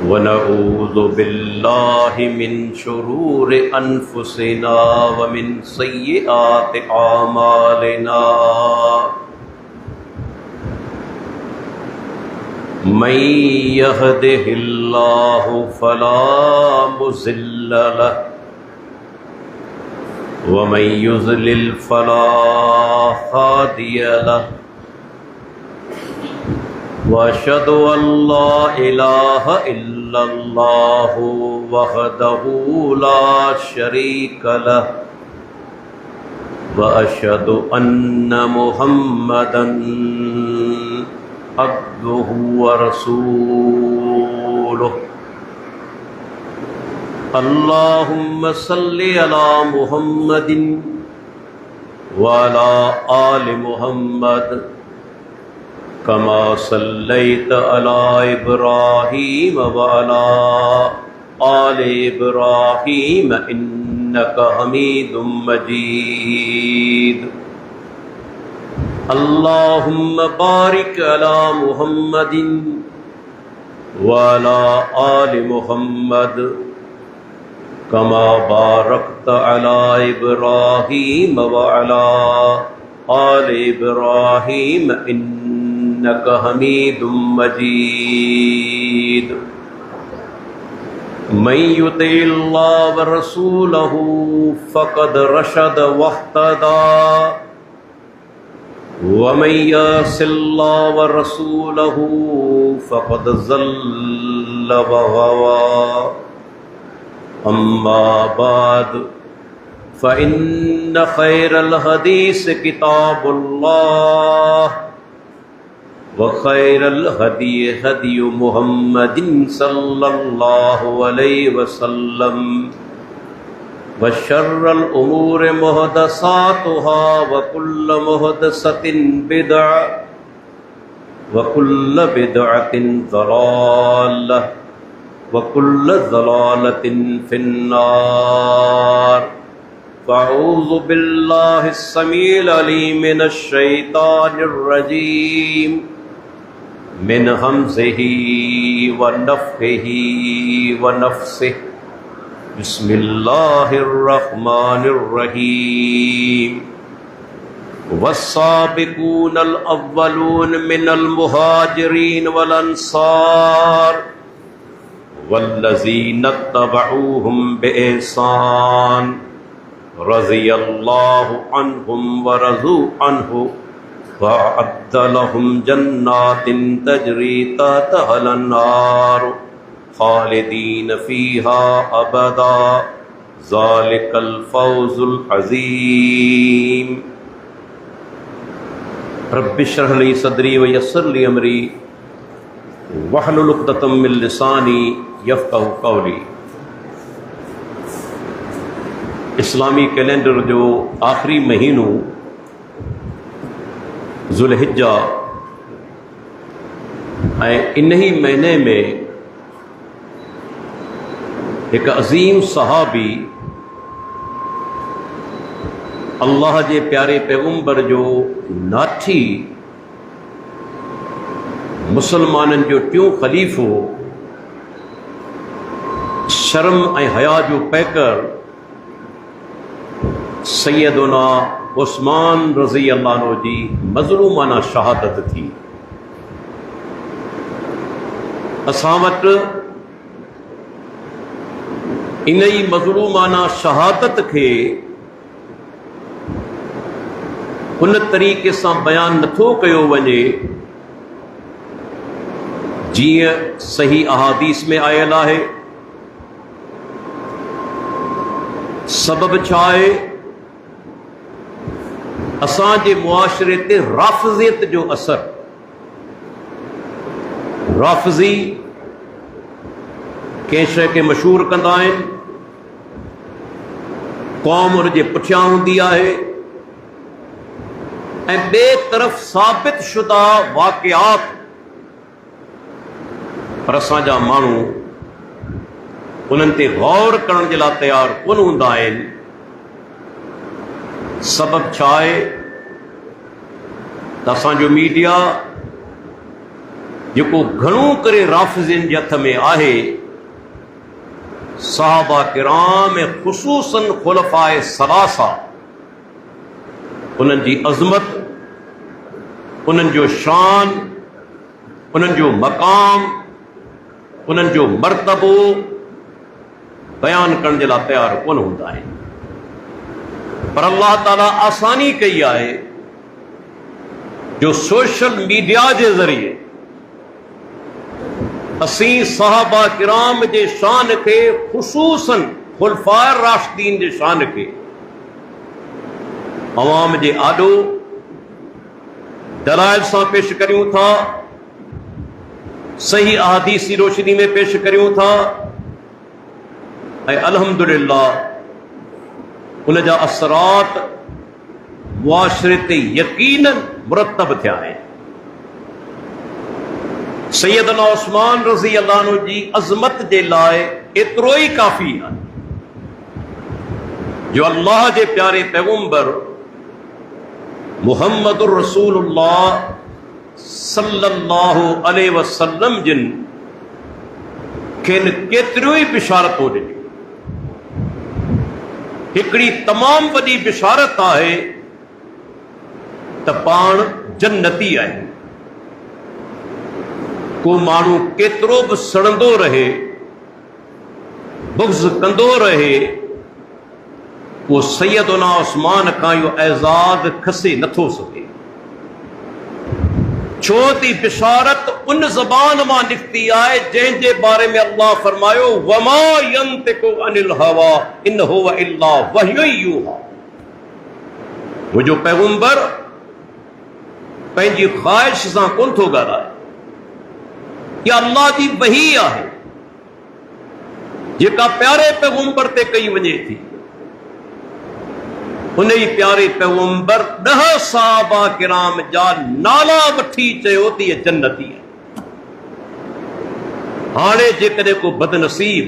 वनऊज़ु बिल्लाहि मिन शुरूरि अनफुसिना व मिन सय्यिआति आमालिना मन यहदिहिल्लाहु फला मुज़िल्ल लहु व मन युज़लिल फला हादिय लहु वअशहदु अल्ला इलाहा इल्लल्लाहु वहदहु ला शरीक लहु वअशहदु अन्न मुहम्मदन अब्दुहु व रसूलुहु। अल्लाहुम्मा सल्लि अला मुहम्मदिन व अला आलि मुहम्मद कमा सल्लैत अला इब्राहीम व अला आलि इब्राहीम इन्नका हमीदुम मजीद। अल्लाहुम्मा बारिक अला मुहम्मदिन व अला आलि मुहम्मद कमा बारकत अला इब्राहीम व अला आलि इब्राहीम इन्नका हमीदुम मजीद। मन युतिल्लाह व रसूलहु फ़क़द रशद वहतदा व मन यअसिल्लाह व रसूलहु फ़क़द ज़ल्ल व गवा। अम्मा बाद फ़इन्न खैरल हदीस किताबुल्लाह व खैरल हदी हदी मुहम्मदिन सल्लल्लाहु अलैहि वसल्लम व शर्रल उमूर मुहदसातुहा व कुल्ल मुहदसतिन बिदअ व कुल्ल बिदअतिन ज़लालह व कुल्ल ज़लालतिन फिन्नार। फ़अऊज़ु बिल्लाहिस समीइल अलीम मिनश शैतानिर रजीम मिन हमज़िही व नफ़्ख़िही व नफ़्सिही। बिस्मिल्लाहिर रहमानिर रहीम। वस्साबिकूनल अव्वलून मिनल मुहाजिरीन वल अंसार वल्लज़ीना तबऊहुम बिइहसान रज़ियल्लाहु अन्हुम व रज़ू अन्हु वअद्द लहुम जन्नातिन तजरी तहतहल अन्नार खालिदीन फ़ीहा अबदा ज़ालिकल फ़ौज़ुल अज़ीम। रब्बि इश्रह ली सदरी व यस्सिर ली अमरी वहलुल उक़दतम मिन लिसानी यफ़क़हू क़ौली। इस्लामी कैलेंडर जो आखिरी महीनो ज़ुल्हिज्जा ऐं इन ही महीने में एक अज़ीम सहाबी अल्लाह जे प्यारे पैगंबर जो नाठी मुसलमाननि जो टियों ख़लीफ़ो शर्म ऐं हया जो पैकर सैयदुना उस्मान रज़ी अल्लाह अन्हु जी मज़लूमाना शहादत थी। असां वटि इन ई मज़लूमाना शहादत खे उन तरीक़े सां बयान नथो कयो वञे जीअं सही अहादीस में आयल आहे। सबब छा आहे? असांजे मुआशरे ते राफ़िज़ियत जो असर। राफ़िज़ी कंहिं शइ खे मशहूरु कंदा आहिनि, क़ौम उन जे पुठियां हूंदी आहे ऐं ॿिए तरफ़ साबित शुदा वाक़िआत, पर असांजा माण्हू उन्हनि ते गौर करण जे लाइ तयारु कोन हूंदा आहिनि। सबब छा आहे त असांजो मीडिया जेको घणो करे राफ़िज़िन जे हथ में आहे, सहाबा किराम ऐं ख़ुसूसन खुलफ़ाए सलासा, उन्हनि जी अज़मत, उन्हनि जो शान, उन्हनि जो मक़ाम, उन्हनि जो मर्तबो बयान करण जे लाइ तयारु कोन हूंदा आहिनि। पर अल्लाह ताला आसानी कई आहे जो सोशल मीडिया जे ज़रिए असीं सहाबा किराम जे शान खे, ख़ुसूसन खुलफ़ाए राशिदीन जे शान खे अवाम जे आॾो दलाइल सां पेश करियूं था, सही अहादीसी रोशनी में पेश करियूं था, ऐं अल्हम्दुलिल्लाह उन जा असरात मुआशरे ते यकीनन मुरतब थिया आहिनि। सैयदना उस्मान रज़ी अल्लाह अन्हु जी अज़मत जे लाइ एतिरो ई काफ़ी आहे जो अल्लाह जे प्यारे पैगंबर मुहम्मदुर रसूलुल्लाह सल्लल्लाहु अलैहि वसल्लम जिन खेनि केतिरियूं ई बिशारतूं ॾिनियूं। हिकिड़ी तमामु वॾी बिशारत आहे त पाण जन्नती आहे। को माण्हू केतिरो बि सड़ंदो रहे, बुग़्ज़ कंदो रहे, वो सैयदना उस्मान खां इहो एज़ाज़ खसे नथो सघे। छो त बिशारत उन ज़बान मां निकिती आहे जंहिंजे बारे में अल्लाह फरमायो, वमा यंतिकु अनिल हवा इन हुवा इल्ला वह्युन यूहा। वो जो पैगंबर पंहिंजी ख़्वाहिश सां कोन थो ॻाल्हाए, या अल्लाह जी वही आहे जेका प्यारे पैगंबर ते कई वञे थी। उन ई प्यारे पैगंबर 10 सहाबा किराम जा नाला वठी चयो त इहे जन्नती आहे। हाणे जेकॾहिं को बदनसीब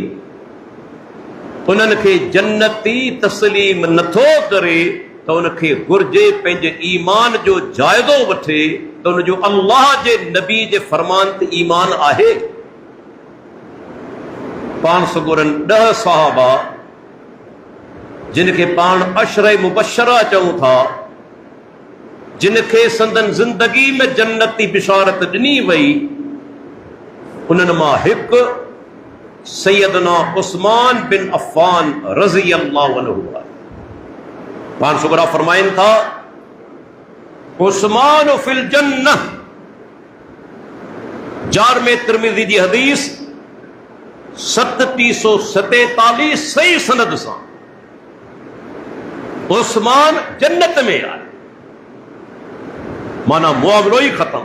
उन्हनि खे जन्नती तस्लीम नथो करे त उनखे घुर्जे पंहिंजे ईमान जो जाइज़ो वठे त उनजो अल्लाह जे नबी जे फरमान ते ईमान आहे। पाण सगोरन 10 सहाबा जिन खे पाण अशरे मुबशरा चऊं था, जिन खे संदन ज़िंदगी में जन्नती बिशारत ॾिनी वई, उन्हनि मां हिकु सैयदना उस्मान बिन अफ़्फ़ान रज़ी अल्लाहु अन्हु आहे। पाण सुगरा फरमाइनि था, उस्मान फिल जन्नह, जार में तिरमिज़ी जी हदीस 3747 सही सनद सां उस्मान जन्नत में आहे। माना मुआवलो ई खत्म।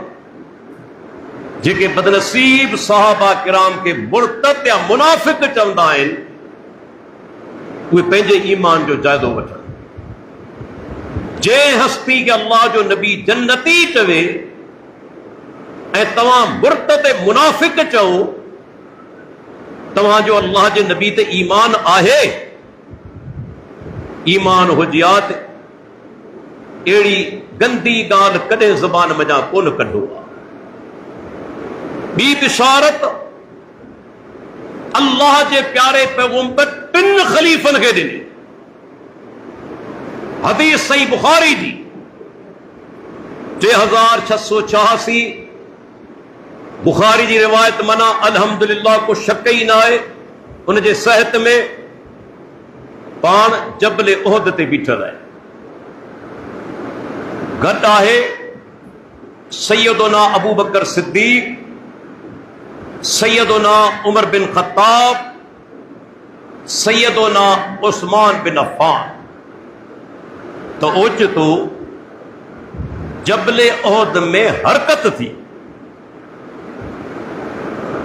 जेके बदनसीब सहाबा किराम के मुर्तद या मुनाफिक चवंदा आहिनि, उहे पंहिंजे ईमान जो जाइज़ो वठनि। जंहिं हस्ती खे अल्लाह जो नबी जन्नती चवे ऐं तव्हां मुर्तद ऐं मुनाफिक चओ, तव्हांजो अल्लाह जे नबी ते ईमान आहे? ईमान हुजियात अहिड़ी गंदी ॻाल्हि कॾहिं ज़बान मञा कोन कढो आहे। ॿी बिशारत अल्लाह जे प्यारे पैगंबर 3 ख़लीफ़नि खे ॾिनी। हदीस सही बुखारी जी 6686 बुखारी जी रिवायत माना अल्हम्दुलिल्लाह को शक ई न आहे उन जे सेहत में। पाण जबल उहद ते बीठल आहे, गॾु आहे सैयदना अबू बकर सिद्दीक, सैयदना उमर बिन ख़त्ताब, सैयदना उस्मान बिन अफ़्फ़ान। तो ओचितो जबल उहद में हरकत थी।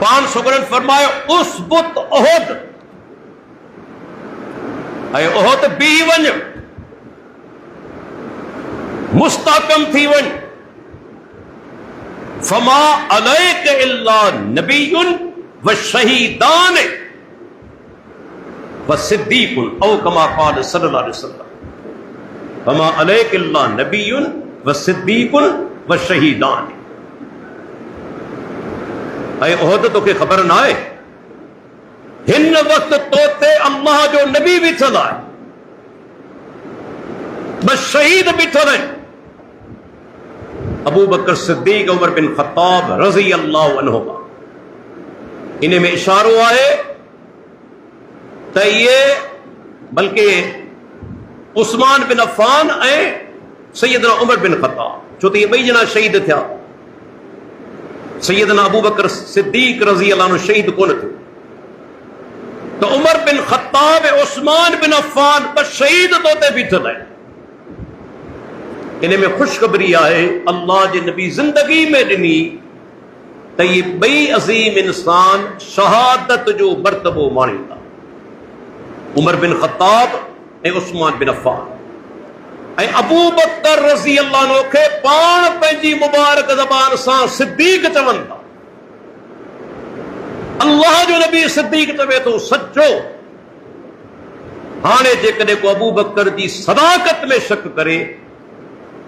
पाण सुगरन फरमायो, उसबुत उहद, ऐं उहद बीह वञ, मुस्तहकम थी वञ। फमा अलैक इल्ला नबियुन व शहीदान व सिद्दीकुन औ कमा क़ाल सल्लल्लाहु अलैहि वसल्लम। फमा अलैक इल्ला नबियुन व सिद्दीकुन व शहीदान। ऐं उहद तोखे ख़बर न आहे हिन वक़्तु तो ते अल्लाह जो नबी बीठल आहे, बस शहीद बीठल आहिनि, अबू बकर सिद्दीक उमर बिन ख़त्ताब रज़ी अल्लाहु अन्हुमा। इन में इशारो आहे त इहे बल्कि उस्मान बिन अफ़ान ऐं सैयदना उमर बिन ख़त्ताब, छो त इहे ॿई ॼणा शहीद थिया। सैयदना अबू बकर सिद्दीक रज़ी अल्लाह अन्हु शहीद कोन थियो, तो उमर बिन ख़त्ताब ऐं उस्मान बिन अफ़ान बस शहीद तो ते बीठल आहिनि। इन में ख़ुशख़बरी आहे अल्लाह जे नबी ज़िंदगी में ॾिनी त इहे ॿई अज़ीम इंसान शहादत जो मर्तबो माणींदा, उमर बिन ख़त्ताब ऐं उस्मान बिन अफ़ान। ऐं अबू बकर रज़ी अल्लाह अन्हु खे पाण पंहिंजी मुबारक ज़बान सां सिद्दीक चवनि था। अल्लाह जो नबी सिद्दीक चवे थो सचो। हाणे जेकॾहिं को अबू बकर जी सदाकत में शक करे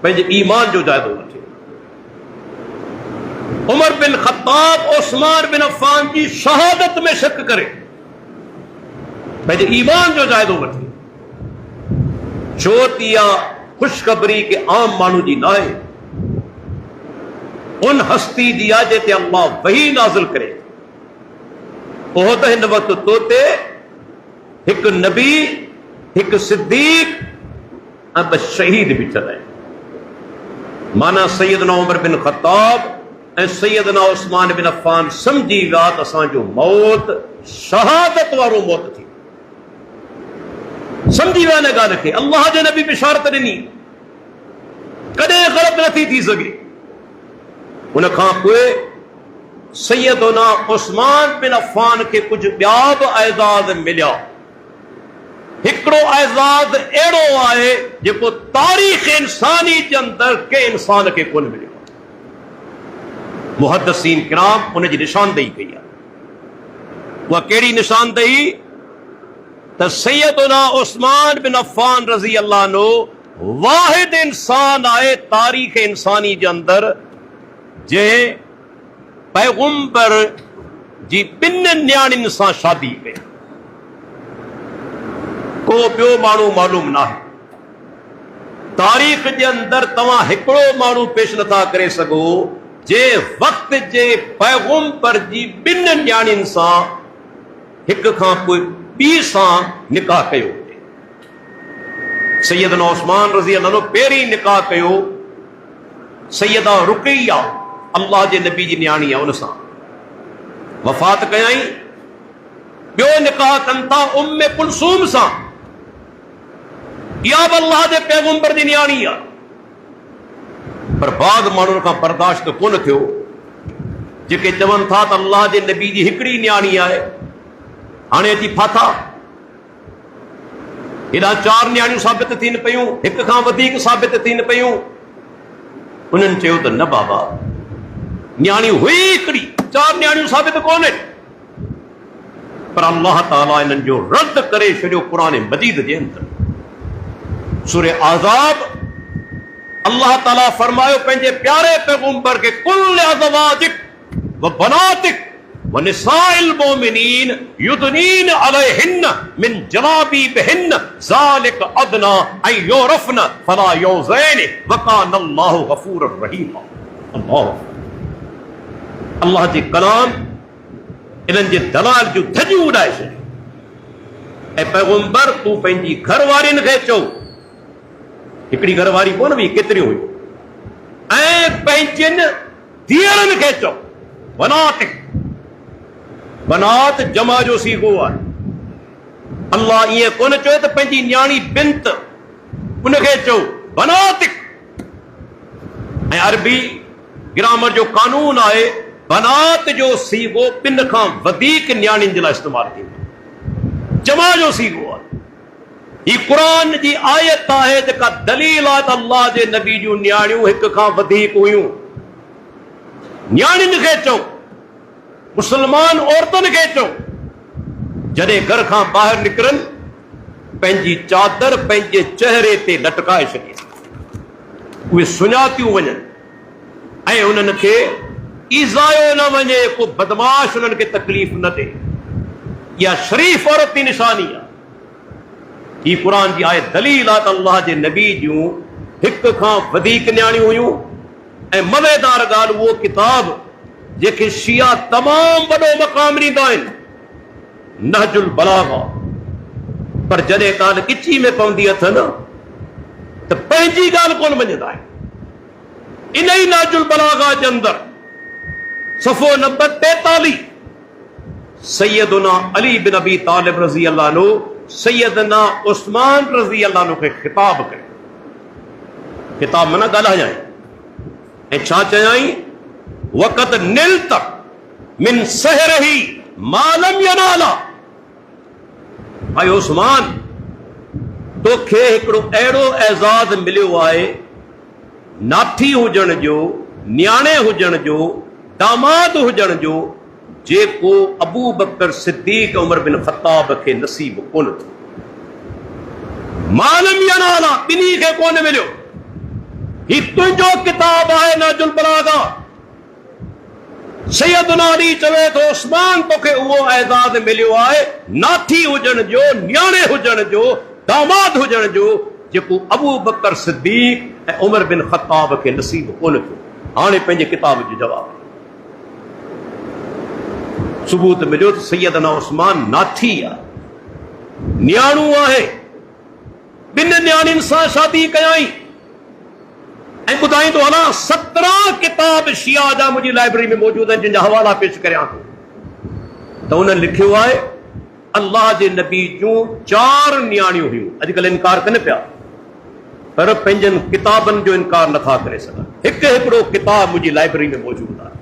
पंहिंजे ईमान जो जाइज़ो वठे, उमर बिन ख़त्ताब उस्मान बिन अफ़ान जी शहादत में शक करे पंहिंजे ईमान जो जाइज़ो वठे, छो त इहा ख़ुशख़बरी के आम माण्हू जी न आहे, उन हस्ती जी आहे जिते अल्लाह वही नाज़िल करे। उहो त हिन वक़्तु तो ते हिकु नबी, हिकु सिद्दीक ऐं ॿ शहीद बीठल आहिनि। माना सैयदना उमर बिन ख़त्ताब ऐं सैयदना उस्मान बिन अफ़ान सम्झी विया त असांजो मौत शहादत वारो मौत थी, सम्झी विया न ॻाल्हि खे। अल्लाह जे नबी बिशारत ॾिनी, कॾहिं ग़लति नथी थी सघे। उन खां पोइ सैयदना उस्मान बिन अफ़ान खे कुझु ॿिया बि एज़ाज़ मिलिया। हिकिड़ो एज़ाज़ अहिड़ो आहे जेको तारीख़ इंसानी जे अंदरि के इंसान खे कोन मिलियो। मुहद्दिसीन किराम उन जी निशानदेही कई आहे। उहा कहिड़ी निशानदेही? त सैयदना उस्मान बिन अफ़ान रज़ी अल्लाह अन्हु वाहिद इंसान आहे तारीख़ इंसानी जे अंदरि जंहिं पैगुंबर जी ॿिनि न्याणियुनि सां शादी कई। को ॿियो माण्हू मालूम न आहे। तारीख़ जे अंदरि तव्हां हिकिड़ो माण्हू पेश नथा करे सघो जे वक़्त जे पैगुंबर जी ॿिनि न्याणियुनि सां हिक खां पोइ ॿी सां निकाह कयो। सैयदना उस्मान रज़ी अल्लाह अन्हु पहिरीं निकाह कयो सैयदा रुक़ैया, अल्लाह जे नबी जी न्याणी आहे, उन सां वफ़ात कयई। ॿियो निकाह कनि था उम्मे कुलसूम सां, इहा बि अल्लाह जे पैगुंबर जी न्याणी आहे। पर बाद माण्हुनि खां बर्दाश्त कोन थियो, जेके चवनि था त अल्लाह जे नबी जी हिकिड़ी न्याणी आहे, हाणे अची फाथा हेॾा 4 न्याणियूं साबित थियनि पयूं, हिक खां वधीक साबित थियनि पयूं। उन्हनि चयो त न बाबा, न्याणी हुई हिकिड़ी, 4 न्याणियूं साबित कोन्हे। पर अल्लाह ताला इन्हनि जो रद्द करे छॾियो क़ुरान मजीद जे अंदरि। सूरे आज़ाब अल्लाह ताला फरमायो पंहिंजे प्यारे पैगुंबर के कुल अज़वाजिक व बनातिक व निसाइल मोमिनीन युदनीन अलैहिन्न मिन जलाबीबिहिन्न ज़ालिक अदना अन युरफ़न फला युज़ैन व कान अल्लाहु गफूरर रहीम। अल्लाह जे कलाम इन्हनि जे दलाल जूं धजियूं उॾाए छॾियूं। ऐं पैगुंबर तूं पंहिंजी घरवारियुनि खे चओ, हिकिड़ी घरवारी कोन हुई, केतिरियूं हुयूं, ऐं पंहिंजनि धीअरुनि खे चओ। बनातिक, बनात जमा जो सीगो आहे। अल्लाह ईअं कोन चयो त पंहिंजी न्याणी बिंत उनखे चओ बनातिक। ऐं अरबी ग्रामर जो कानून आहे बनात जो सीगो 2 खां वधीक न्याणियुनि जे लाइ इस्तेमालु थींदो, जमा जो सीगो आहे। ही क़ुरान जी आयत आहे जेका दलील आहे त अल्लाह जे नबी जूं न्याणियूं 1 खां वधीक हुयूं। न्याणियुनि खे चओ, मुस्लमान औरतुनि खे चओ, जॾहिं घर खां ॿाहिरि निकिरनि पंहिंजी चादर पंहिंजे चहिरे ते लटकाए छॾे, उहे सुञातियूं वञनि ऐं उन्हनि खे ईज़ायो न वञे, को बदमाश उन्हनि खे तकलीफ़ न ॾे। इहा शरीफ़ औरत जी निशानी आहे। ही क़ुर जी आहे दलील आहे त अल्लाह जे नबी जूं हिक खां वधीक न्याणियूं हुयूं। ऐं मज़ेदार ॻाल्हि उहो किताब जेके शिया तमामु वॾो मक़ाम ॾींदा आहिनि, नहजुल बलागा, पर जॾहिं ॻाल्हि किची में पवंदी अथनि त पंहिंजी ॻाल्हि कोन मञंदा आहिनि। इन ई नहजुल बलागा जे अंदरि सफ़ो नंबर 43 सैयदना अली बिन अबी तालिब रज़ी अल्लाह अन्हु सैयदना उस्मान रज़ी अल्लाह अन्हु खे ख़िताब कयो। ख़िताब माना ॻाल्हायई ऐं छा चयाई? वक़त निलत मिन सहरही मा लम यनाला। भाई उस्मान, तोखे हिकिड़ो अहिड़ो एज़ाज़ मिलियो आहे, नाठी हुजण जो, न्याणे हुजण जो, दामाद हुजण जो, जेको अबू बकर सिद्दीक़ उमर बिन ख़त्ताब खे नसीब कोन थियो। मालम यनाला, ॿिन्ही खे कोन मिलियो। ही तुंहिंजो किताब आहे नहजुल बलागा। सैयदना अली चवे थो उस्मान, तोखे उहो एज़ाज़ मिलियो आहे नाठी हुजण जो, न्याणे हुजण जो, दामाद हुजण जो, जेको अबू बकर सिद्दीक़ ऐं उमर बिन ख़त्ताब खे नसीब कोन थियो। हाणे पंहिंजे किताब जो जवाब सबूत मिलियो त सैयदना उस्मान नाठी आहे, न्याणू आहे। ॿिनि न्याणियुनि सां शादी कयाई। ऐं ॿुधाईंदो हलां 17 किताब शिया जा मुंहिंजी लाइब्रेरी में मौजूद आहिनि, जिन जा हवाला पेश करियां थो। त उन्हनि लिखियो आहे अल्लाह जे नबी जूं 4 न्याणियूं हुयूं। अॼुकल्ह इनकार कनि पिया, पर पंहिंजनि किताबनि जो इनकार नथा करे सघनि। हिकिड़ो किताब मुंहिंजी लाइब्रेरी में मौजूद आहे।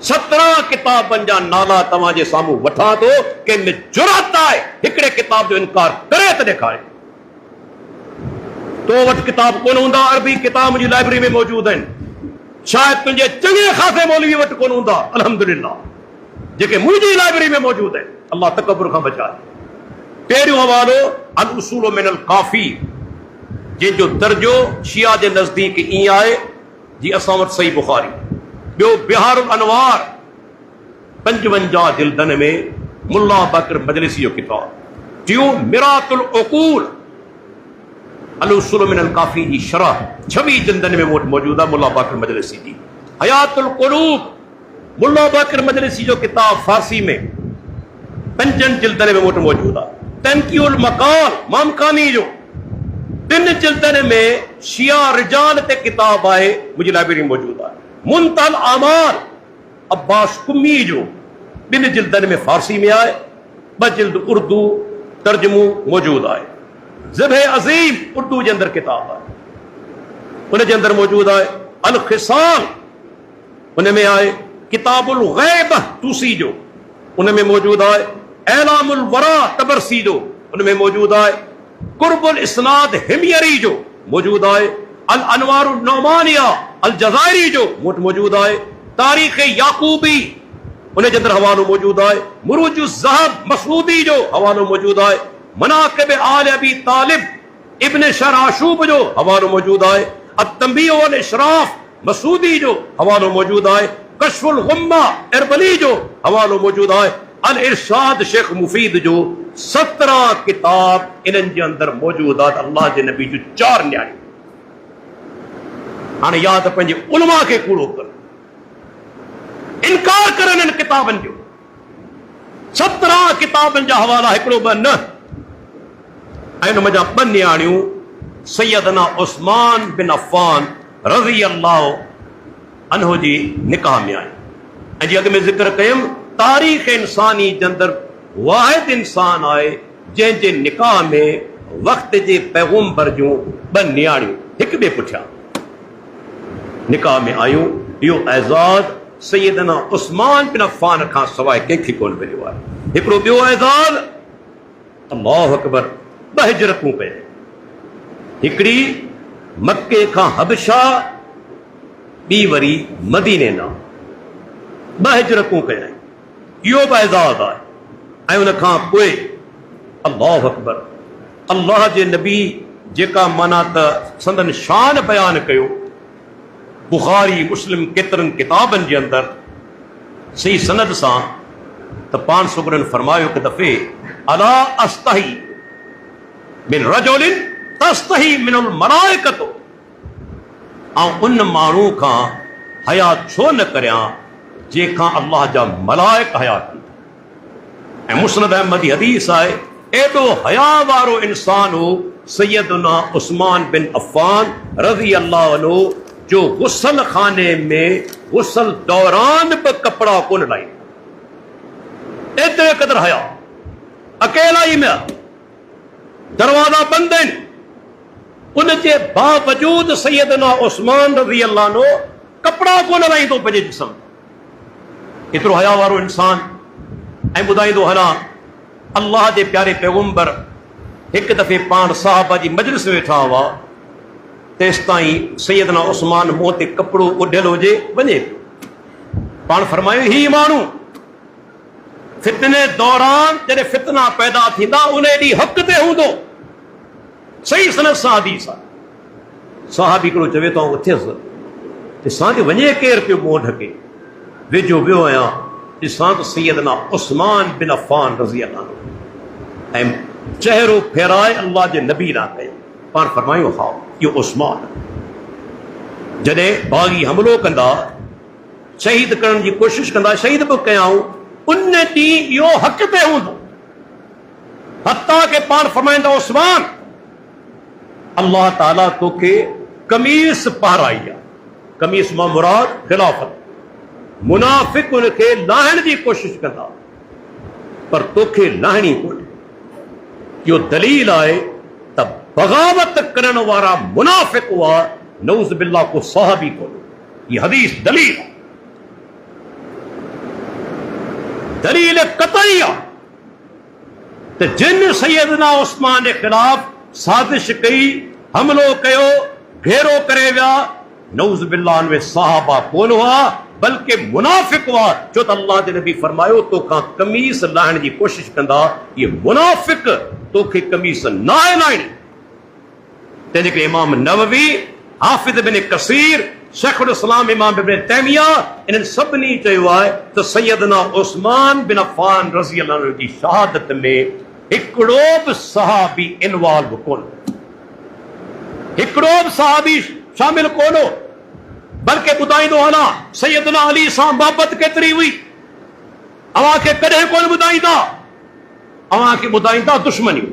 17 किताबनि जा नाला तव्हांजे साम्हूं वठां थो, कंहिंमें जुरत आहे हिकिड़े किताब जो इनकार करे त ॾेखारे। तो वटि किताब कोन हूंदा, अरबी किताब मुंहिंजी लाइब्रेरी में मौजूद आहिनि। शायदि तुंहिंजे चङे ख़ासे मौलवी वटि कोन हूंदा, अल्हम्दुलिल्लाह, जेके मुंहिंजी लाइब्रेरी में मौजूद आहिनि। अल्लाह तकब्बुर खां बचाए। पहिरियों हवालो अल उसूल मिनल काफ़ी, जंहिंजो दर्जो शिया जे नज़दीक ईअं आहे जी असां वटि सही बुखारी। ॿियो बिहारुल अनवार 55 जिल्दनि में मुल्ला बकर मजलिसी जो किताब। टियों मिरातुल उकूल अल उसूल मिनल काफ़ी जी शरह 26 जिल्दनि में मौजूद आहे मुल्ला बकर मजलिसी जी। हयातुल क़ुलूब मुल्ला बकर मजलिसी जो किताब फारसी में 5 जिल्दनि में मौजूद आहे। तनकीउल मकाल मामकानी जो 3 जिल्दनि में शिया रिजाल ते किताब आहे, मुंहिंजी लाइब्रेरी में मौजूद आहे। मुंतल आमाल अब्बास कुम्मी जो 2 जिल्दनि में फारसी में आहे, 2 जिल्द उर्दू तर्जुमो मौजूद आहे। ज़िब्ह अज़ीम उर्दू जे अंदरि किताब आहे, उन जे अंदरि मौजूद आहे। अल ख़िसाल उन में आहे। किताबुल ग़ैब तूसी जो उन में मौजूद आहे। ऐलामुल वरा तबरसी जो उन में मौजूद आहे। कुर्बुल इस्नाद हिमयरी जो मौजूद आहे। अल अनवारुन नौमानिया अल जज़ायरी जो मौजूद आहे। तारीख़ याकूबी उन जे अंदरि हवालो मौजूद आहे। मुरूजुज़ ज़हब मसूदी जो हवालो मौजूद आहे। मनाक़िब आल अबी तालिब इब्न शराशूब जो हवालो मौजूद आहे। अत-तंबीह वल इशराफ मसूदी जो हवालो मौजूद आहे। कश्फुल गुम्मा इरबली जो हवालो मौजूद आहे। अल इरशाद शेख मुफीद जो 17 किताब इन्हनि जे अंदरि मौजूद आहे। अल्लाह जे नबी जूं 4 न्याणियूं। हाणे या त पंहिंजे उलमा खे कूड़ो कर, इनकार करनि इन किताबनि जो। 17 किताबनि जा हवाला हिकिड़ो ॿ न। ऐं हुन जा 2 न्याणियूं सैयदना उस्मान बिन अफ़्फ़ान रज़ी अल्लाह अन्हु जी निकाह में आहिनि। ऐं जीअं अॻु में ज़िक्र कयुमि, तारीख़ इंसानी जे अंदरि वाहिद इंसान आहे जंहिंजे निकाह में वक़्त जे पैगम्बर जूं 2 न्याणियूं हिक ॿिए पुठियां निकाह में आयूं। इहो एज़ाज़ सैयदना उस्मान बिन अफ़्फ़ान खां सवाइ कंहिंखे कोन मिलियो आहे। हिकिड़ो ॿियो एज़ाज़, अल्लाहु अकबर, 2 हिजरतूं कयूं। हिकिड़ी मके खां हबशा, ॿी वरी मदीने ना, 2 हिजरतूं कयूं। इहो बि एज़ाज़ आहे। ऐं उन खां पोइ अल्लाहु अकबर, अल्लाह जे नबी जेका माना त संदन शान बयान कयो बुखारी मुस्लिम केतिरनि किताबनि जे अंदरि, सही सनद सां त पाण सुगरन फरमायो कि दफ़े अला अस्तही मिन रजुलिन तस्तही मिनल मलाइकतो, ऐं उन माण्हू खां हया छो न करियां जंहिंखां अल्लाह जा मलाइक हया कनि। ऐं मुस्नद अहमद जी हदीस आहे, एॾो हया वारो इंसान हो सैयदना उस्मान बिन अफ़्फ़ान रज़ी अल्लाह अन्हु, जो गुसल खाने में गुसल दौरान बि कपड़ा कोन लाइ, एतिरे क़दर हया, अकेला ई में दरवाजा बंद आहिनि, उनजे बावजूद सैयदना उस्मान रज़ी अल्लाह अन्हु कपड़ा कोन लाहींदो पंहिंजे जिस्म, एतिरो हया वारो इंसान। ऐं ॿुधाईंदो हला अल्लाह जे प्यारे पैगंबर हिकु दफ़े पाण साहबा जी मजलिस में वेठा हुआ, तेसि ताईं सैयदना उस्मान मुंहं ते कपिड़ो उॾियल हुजे वञे, पाण फरमायो ही माण्हू फितने दौरान जॾहिं फितना पैदा थींदा उन ॾींहुं हक़ ते हूंदो। सही सनद सां हदीस आहे। साहबी हिकिड़ो चवे थो उथियसि, ॾिसां थी वञे केरु पियो मुंहुं ढके, वेझो वियो आहियां, ॾिसां त सैयदना उस्मान बिन अफ़्फ़ान रज़ी अल्लाह अन्हु, ऐं चहिरो फेराए अल्लाह जे नबी ना कयो। पाण फरमायो हा इहो उस्मान, जॾहिं बाग़ी हमलो कंदा, शहीद करण जी कोशिश कंदा, शहीद बि कयाऊं, उन ॾींहुं इहो हक़ ते हूंदो। हत्ता के पाण फरमाईंदा उस्मान अल्लाह ताला तोखे कमीस पाराई आहे, कमीस मां मुराद खिलाफत, मुनाफ़िक उनखे लाहिण जी कोशिश कंदा पर तोखे लाहिणी कोन्हे। इहो दलील आहे त बग़ावत करण वारा मुनाफ़िक हुआ, नऊज़ बिल्लाह को सहाबी कोन्हे। ये हदीस दलील आहे, दलील कतई आहे त जिन सैयदना उस्मान जे ख़िलाफ़ साज़िश कई, हमलो कयो, घेरो करे विया, नऊज़ बिल्लाह में सहाबा कोन हुआ बल्कि मुनाफ़िक हुआ। छो त अल्लाह जे नबी फरमायो तोखां कमीस लाहिण जी कोशिश कंदा, ये मुनाफ़िक, तोखे कमीस न आहे लाहिणी। तंहिंजे करे इमाम नववी, हाफ़िज़ बिन कसीर, शेखुल इस्लाम इमाम इब्न तैमिया, इन्हनि सभिनी चयो आहे त सैयदना उस्मान बिन अफ़्फ़ान रज़ी अल्लाह अन्हु जी शहादत में हिकिड़ो बि सहाबी इन्वॉल्व कोन, हिकिड़ो बि सहाबी शामिल कोन हो। बल्कि ॿुधाईंदो हलां सैयदना अली सां मोहबत केतिरी हुई, अव्हांखे कॾहिं कोन ॿुधाईंदा, अव्हांखे ॿुधाईंदा दुश्मनियूं,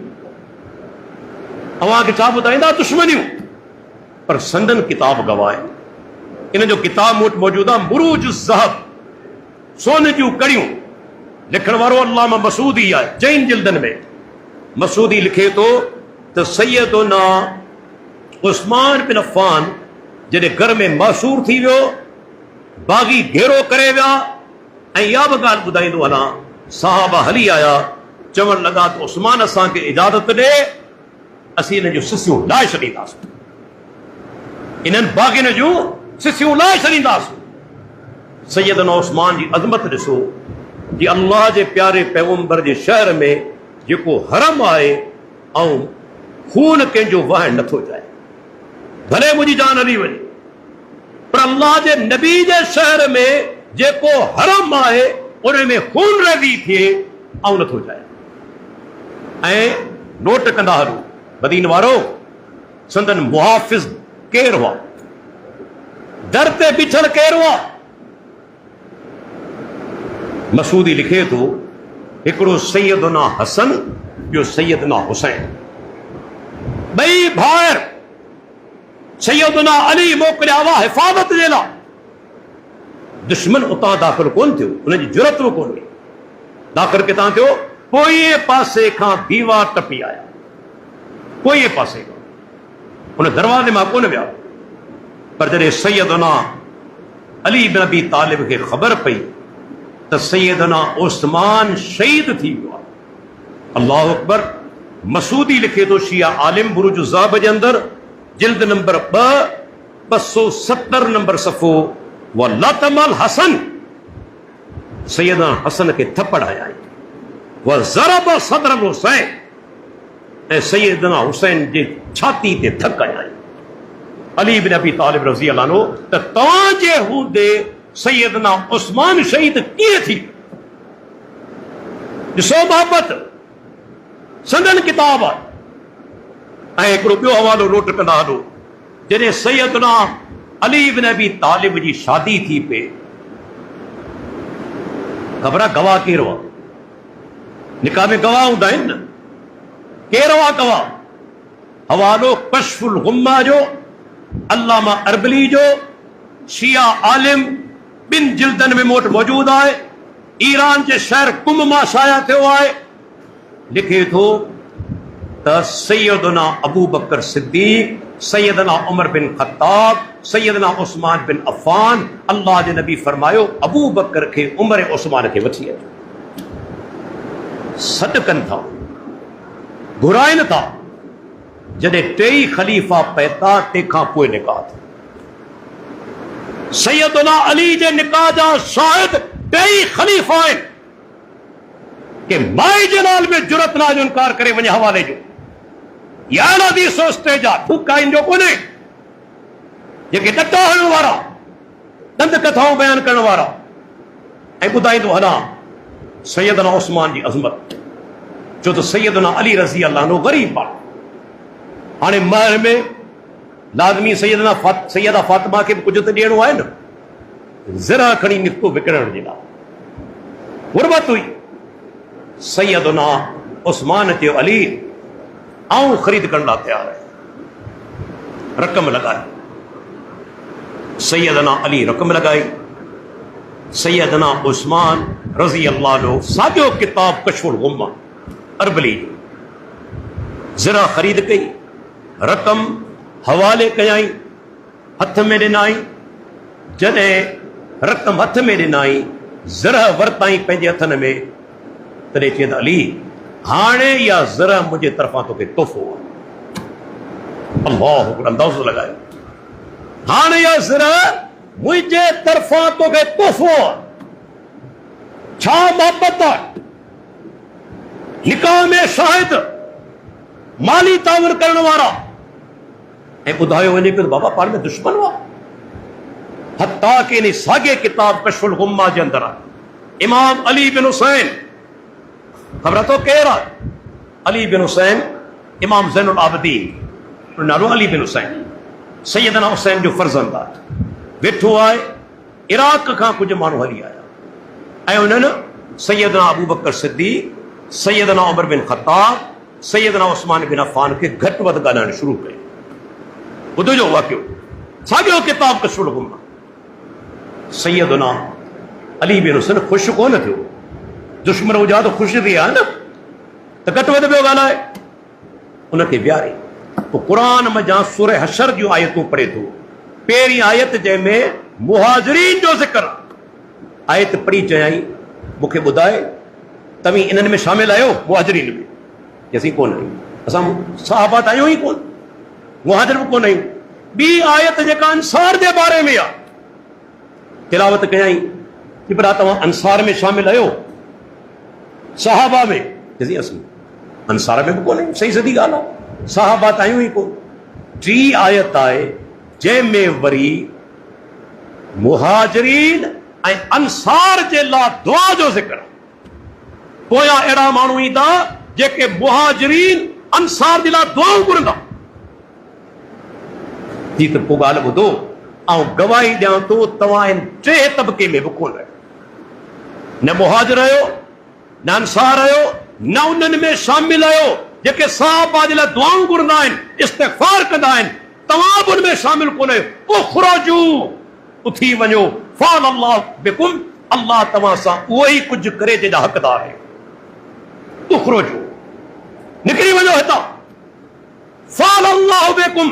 अव्हांखे छा ॿुधाईंदा दुश्मनियूं। पर संदन किताब गवाह, इन जो किताब मूं वटि मौजूदु आहे, मुरूज ज़हब, सोन जूं कड़ियूं, लिखण वारो अल्लामा मसूदी आहे, 4 जिल्दनि में। मसूदी लिखे थो त सैयदना उस्मान बिन अफ़्फ़ान जॾहिं घर में मशहूर थी वियो, बाग़ी घेरो करे विया, ऐं इहा बि ॻाल्हि ॿुधाईंदो हलां, साहबा हली आया, चवण लॻा त उस्मान असांखे इजाज़त ॾे, असीं हिन जूं सिसियूं लाहे छॾींदासीं, इन्हनि बाग़ियुनि जूं सिसियूं लाहे छॾींदासीं। सैयदना उस्मान जी अज़मत ॾिसो, जी अल्लाह जे प्यारे पैगंबर जे शहर में जेको हरम आहे ऐं खून कंहिंजो वहण नथो चाहे, भले मुंहिंजी जान हली वञे, पर अल्लाह जे नबी जे शहर में जेको हरम आहे उन में खून रज़ी थिए ऐं नथो चाहे। ऐं नोट कंदा हलूं मदीन वारो, संदन मुहाफ़िज़ केरु हुआ, दर ते बिछड़ केरु हुआ। मसूदी लिखे थो, हिकिड़ो सैयदना हसन, ॿियो सैयदना हुसैन, ॿई भाउर सैयदना अली मोकिलिया हुआ हिफ़ाज़त जे लाइ। दुश्मन उतां दाख़िल कोन थियो, उनजी जुरत बि कोन हुई, दाख़िल किथां थियो, पोएं पासे खां दीवार टपी आया, पोएं पासे खां, उन दरवाज़े मां कोन विया। पर जॾहिं सैयदना अली बिन अबी तालिब खे ख़बर पई त सैयदना उस्मान शहीद थी वियो आहे, अल्लाहु अकबर। मसूदी लिखे थो, शिया आलिम, बुरुज ज़ाब जे अंदरि, जिल्द नंबर 2, 270 नंबर सफ़ो, व लतमल हसन, सैयदना हसन खे थप्पड़ हयाई, व ज़रब सदर हुसैन, ऐं सैयदना हुसैन जे छाती ते धक हयाई। अली बिन अबी तालिब रज़ी अल्लाह अन्हु त तव्हांजे हूंदे सैयदना उस्मान शहीद कीअं थी। ॾिसो मोहबत संदन किताब आहे। ऐं हिकिड़ो ॿियो हवालो नोट कंदा हलो, जॾहिं सैयदना अली इब्न अबी तालिब जी शादी थी पे, ख़बर आहे गवाह केरु आहे? निकाह में गवाह हूंदा आहिनि न, केरु आहे गवाह? हवालो कश्फुल गुम्मा जो, अल्लामा अरबली जो, शिया आलिम, ॿिनि जिल्दनि में मूं वटि मौजूद आहे। ईरान जे शहर कुम मां शाया थियो आहे। लिखे थो त सैयदना अबू बकर सिद्दीक, सैयदना उमर बिन ख़त्ताब, सैयदना उस्मान बिन अफ़ान, अल्लाह जे नबी फरमायो अबू बकर खे उमर उस्मान खे वठी अचो। सॾु कनि था, घुराइनि था। जॾहिं टेई ख़लीफ़ा पैदा, तंहिंखां पोइ निकाह थियो। सैयदना अली जे निकाह जा शाहिद टेई ख़लीफ़ा आहिनि कि माई जे नाल में जुरत ना जो इनकार करे वञे हवाले जो। यार हदीस स्टेज आहे, फुकाइन जो कोन्हे। जेके ॾटा हणण वारा, ॾंद कथाऊं बयान करण वारा, ऐं ॿुधाईंदो हलां सैयदना उस्मान जी अज़मत। छो त सैयदना अली रज़ी अल्लाह अन्हु ग़रीब आहे। हाणे महर में लाज़मी सैयदा फातिमा खे बि कुझु त ॾियणो आहे न। ज़रा खणी निकितो विकिणण जे लाइ, गुरबत हुई। सैयदना उस्मान चयो अली आऊं ख़रीद करण लाइ तयारु आहियां, रक़म लॻाई। सैयदना अली रक़म लॻाई। सैयदना उस्मान रज़ी अल्लाह जो साॻियो किताब कश्फुल गुम्मा अरबली जो, ज़रा ख़रीद कई, रक़म हवाले कयाई, हथ में ॾिनाई। जॾहिं रक़म हथ में ॾिनाई, ज़रा वरिताई पंहिंजे हथनि में, तॾहिं चई त अली हाणे इहा ज़रा मुंहिंजे तरफ़ां तोखे तोहफ़ो आहे। अल्लाह अकबर, अंदाज़ो लॻायो। हाणे इहा ज़रा मुंहिंजे तरफ़ां तोखे तोहफ़ो आहे। छा मोहबत आहे? निकाह में शाहिद, माली तावन करण वारा। ऐं ॿुधायो वञे पियो बाबा पाण में दुश्मन हुआ। हत्ता कि इन साॻे किताब कश्फुल गुम्मा जे अंदरि आहे इमाम अली बिन हुसैन। ख़बर अथव केरु आहे? अली बिन हुसैन, इमाम ज़ैनुल आबिदीन, नालो अली बिन हुसैन, सैयदना हुसैन जो फर्ज़ंद आहे। वेठो आहे, इराक खां कुझु माण्हू हली आया ऐं उन्हनि सैयदना अबू बकर सिद्दीक, सैयदना उमर बिन ख़त्ताब, सैयदना उस्मान बिन अफ़ान खे घटि वधि ॻाल्हाइण शुरू कयो। ॿुधो जो वाक़ियो, साॻियो किताब कश्फुल गुम्मा। सैयदना अली बिन हुसैन ख़ुशि कोन थियो। दुश्मन हुजा त ख़ुशि थी आहे न, त घटि वधि पियो ॻाल्हाए। उनखे विहारे पोइ क़ुर मज़ा सूरह हशर जूं आयतूं पढ़े थो। पहिरीं आयत जंहिंमें मुहाजिरीन जो ज़िक्र, आयत पढ़ी चयाई मूंखे ॿुधाए तव्हीं इन्हनि में शामिल आहियो मुहाजिरीन में? असीं कोन आहियूं, असां सहाबा आहियूं ई कोन, मुहाजिर बि कोन आहियूं। ॿी आयत जेका अंसार जे बारे में आहे, तिलावत कयाई कि भला तव्हां अंसार में शामिल आहियो, सहाबा में? चई असीं अंसार में बि कोन आहियूं। सही सदी ॻाल्हि आहे, सहाबा आहियूं ई कोन। टी आयत आहे जंहिंमें वरी मुहाजिरीन ऐं अंसार जे लाइ दुआ जो ज़िक्र। पोयां अहिड़ा माण्हू ईंदा जेके मुहाजिरीन अंसार जे लाइ दुआऊं घुरंदा। जी त पोइ ॻाल्हि ॿुधो, ऐं गवाही ॾियां थो तव्हां इन टे तबके में बि कोन आहियो, न मुहाजिर आहियो, न अंसार आहियो, न उन्हनि में शामिल आहियो जेके सहाबा जे लाइ दुआऊं घुरंदा आहिनि, इस्तिग़फ़ार कंदा आहिनि। तव्हां बि उन में शामिल कोन आहियो। उख़्रुजू, उथी वञो, फ़अल अल्लाह बिकुम, अल्लाह तव्हां सां उहो ई कुझु करे जंहिंजा हक़दार आहे। उख़्रुजू, निकिरी वञो हितां। फ़अल अल्लाह बिकुम,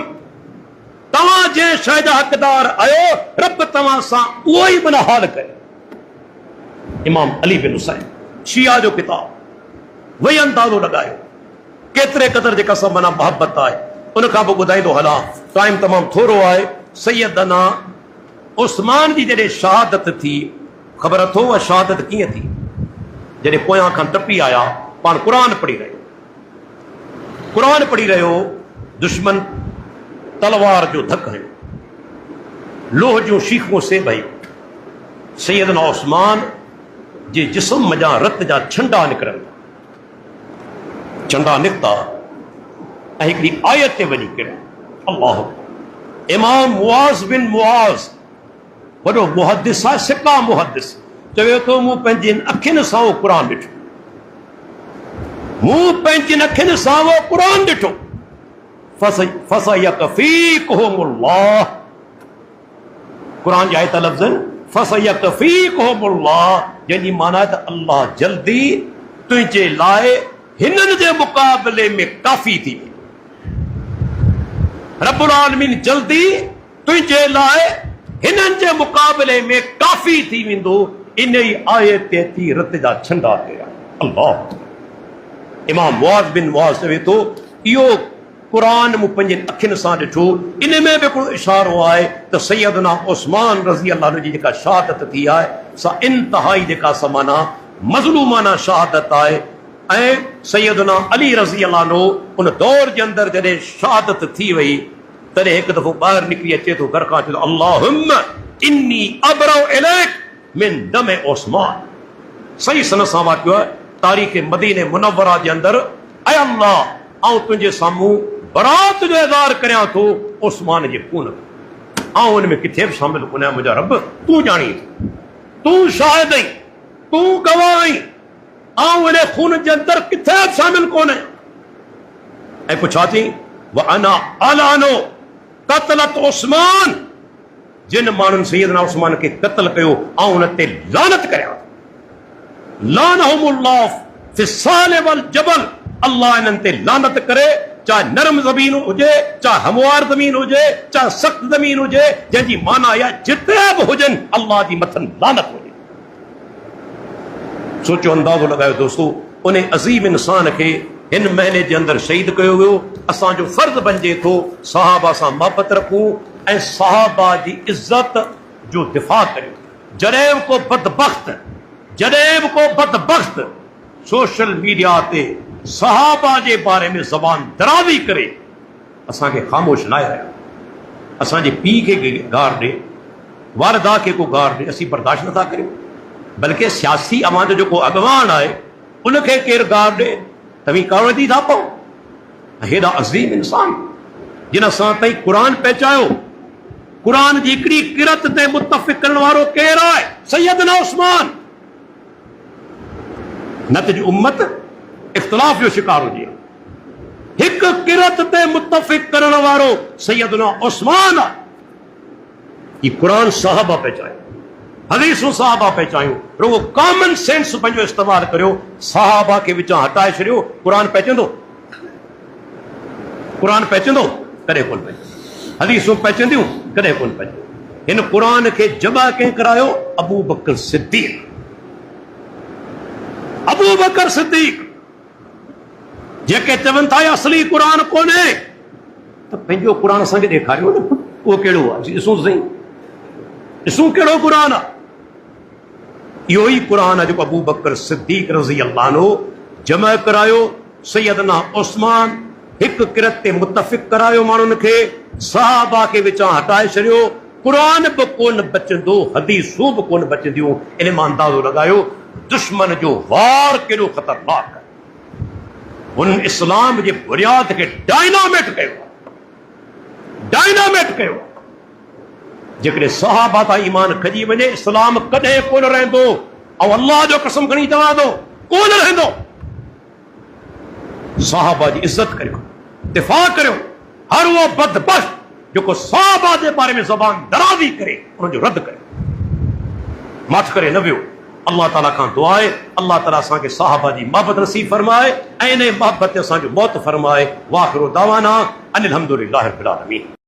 तव्हां जंहिं शइ जा हक़दार आहियो, रब तव्हां सां उहो ई माना हाल करे। इमाम अली बिन हुसैन, शिया जो किताब, वही अंदाज़ो लॻायो केतिरे क़दर जेका सभु माना मोहबत आहे। उनखां पोइ ॿुधाईंदो हलां, टाइम तमामु थोरो आहे। सैयदना उस्मान जी जॾहिं शहादत थी, ख़बर अथव उहा शहादत कीअं थी? जॾहिं पोयां खां टपी आया, पाण क़ुर पढ़ी रहियो, क़ुर पढ़ी रहियो, दुश्मन तलवार जो धक हयो, लोह जूं शीखूं से भई सैयदना उस्मान जे जिस्म मजा रत जा छंडा निकरन, चंडा निकता ऐं हिकिड़ी आयत ते वञी किरन। अल्लाह, इमाम मुआज़ बिन मुआज़ वॾो मुहदिस आहे, सिका मुहदिस, चवे थो मूं पंहिंजनि अखियुनि सां उहो क़ुर ॾिठो, मूं पंहिंजनि अखियुनि सां उहो क़ुर ॾिठो। फसयकफ़ीकुहुमुल्लाह, क़ुर जी आयत लफ़्ज़नि फसयकफ़ीकुहुमुल्लाह, जंहिंजी माना आहे त अल्लाह जल्दी तुंहिंजे लाइ हिननि जे मुक़ाबले में काफ़ी थी वेंदो। रब्बुल आलमीन जल्दी तुंहिंजे लाइ हिननि जे मुक़ाबले में काफ़ी थी वेंदो। इन ई आयत ते थी रत जा छंडा कया। अल्लाह, इमाम मुआज़ बिन मुआज़ चवे थो इहो क़ुर मूं पंहिंजनि अखियुनि सां ॾिठो। इन में बि हिकिड़ो इशारो आहे त सैयदना उस्मान रज़ी अल्लाह जी जेका शहादत थी आहे सा इंतहाई जेका समाना मज़लूमाना शहादत आहे। ऐं सैयदना अली रज़ी अल्लाह उन दौर जे अंदरि जॾहिं शहादत थी वई तॾहिं हिकु दफ़ो ॿाहिरि निकिरी अचे थो घर खां, चए थो अल्लाहुम्म इन्नी अबरउ इलैक मिन दम उस्मान। सही सन सां वाक़ियो आहे तारीख़ मदीने मुनव्वरा जे अंदरि, ऐं अल्लाह आऊं तुंहिंजे साम्हूं बरात जो इज़हार करियां थो उस्मान जे खून, आऊं हुन में किथे बि शामिल कोन आहियां। मुंहिंजा रब तूं ॼाणी, तूं शाहिद आहीं, तूं गवाह आहीं, आऊं इन खून जे अंदरि किथे बि शामिल कोन आहियां। ऐं पुछा थी व अना अलानो क़तलत उस्मान, जिन माण्हुनि सैयदना उस्मान खे क़त्ल कयो आऊं उन ते लानत करियां, लानहुमुल्लाह फिस्साल वल जबल, अल्लाह इन्हनि ते लानत करे, चाहे नरम ज़मीन हुजे, चाहे हमवार ज़मीन हुजे, चाहे सख़्त ज़मीन हुजे, जंहिंजी माना इहा जिते बि हुजनि अल्लाह जी मथनि लानत हुजे। सोचो, अंदाज़ो लॻायो दोस्तो, उन अज़ीम इंसान खे हिन महीने जे अंदरि शहीद कयो वियो। असांजो फर्ज़ बणिजे थो सहाबा सां मोहबत रखूं ऐं सहाबा जी इज़त जो दिफ़ा करियूं। जॾहिं बि को बदबख़्त सोशल मीडिया ते सहाबा जे बारे में ज़बान दराज़ी करे असांखे ख़ामोश लाए रहिया, असांजे पीउ खे गार ॾे, वारदा खे को गार ॾे, असीं बर्दाश्त नथा करियूं। बल्कि सियासी अवां जो जेको अॻवान आहे उनखे केरु गार ॾे, तव्हीं कावड़ी था पओ। हेॾा अज़ीम इंसान जिन असां ताईं क़ुर पहुचायो, क़ुर जी हिकिड़ी किरत ते मुतफ़िक़ करण वारो केरु आहे? सैयदना उस्मान। न त उम्मत इख़्तिलाफ़ जो शिकार हुजे, हिकु किरत ते मुतफ़िक़ करण वारो सैयदना उस्मान आहे। ही क़ुर सहाबा पहुचायो, हदीसूं सहाबा पहुचायूं, रुगो कॉमन सेंस पंहिंजो इस्तेमालु करियो। सहाबा खे विचां हटाए छॾियो, क़ुर पहुचंदो? क़ुर पहुचंदो? कॾहिं कोन पहुचंदो। हदीसूं पहुचंदियूं? कॾहिं कोन पहुचंदियूं। हिन क़ुर खे जमा कंहिं करायो? अबू बकर सिद्दीक़। अबू बकर सिद्दीक़ जेके चवनि था असली क़ुर कोन्हे त पंहिंजो क़ुर असांखे ॾेखारियो न, उहो कहिड़ो आहे? ॾिसूं सही, ॾिसूं कहिड़ो क़ुर आहे। इहो ई क़ुर आहे जेको अबू बकर सिद्दीक़ रज़ी अल्लाह अन्हु जमा करायो। सैयदना उस्मान हिकु किरत ते मुतफ़िक़ करायो माण्हुनि खे, सहाबा खे विचां हटाए छॾियो। क़ुर बि कोन बचंदो, हदीसूं बि कोन बचंदियूं। इन मां अंदाज़ो लॻायो दुश्मन जो वार केॾो ख़तरनाक आहे। हुन इस्लाम जे बुनियाद खे डायनामेट कयो। जेकॾहिं सहाबा तां ईमान खजी वञे, इस्लाम कॾहिं कोन रहंदो। ऐं अल्लाह जो कसम खणी चवां थो, कोन रहंदो। सहाबा जी इज़त करियो, दिफ़ा करियो। हर उहो बदबख़्त जेको सहाबा जे बारे में ज़बान दराज़ी करे उनजो रद्द करियो, माठ करे न वियो। अल्लाह ताला खां दुआ आहे अल्लाह ताला असांखे सहाबा जी मोहबत नसीब फरमाए ऐं इन मोहबत ते असांजो मौत फरमाए। वाखिरु दावाना अनिल हम्दुलिल्लाहि रब्बिल आलमीन।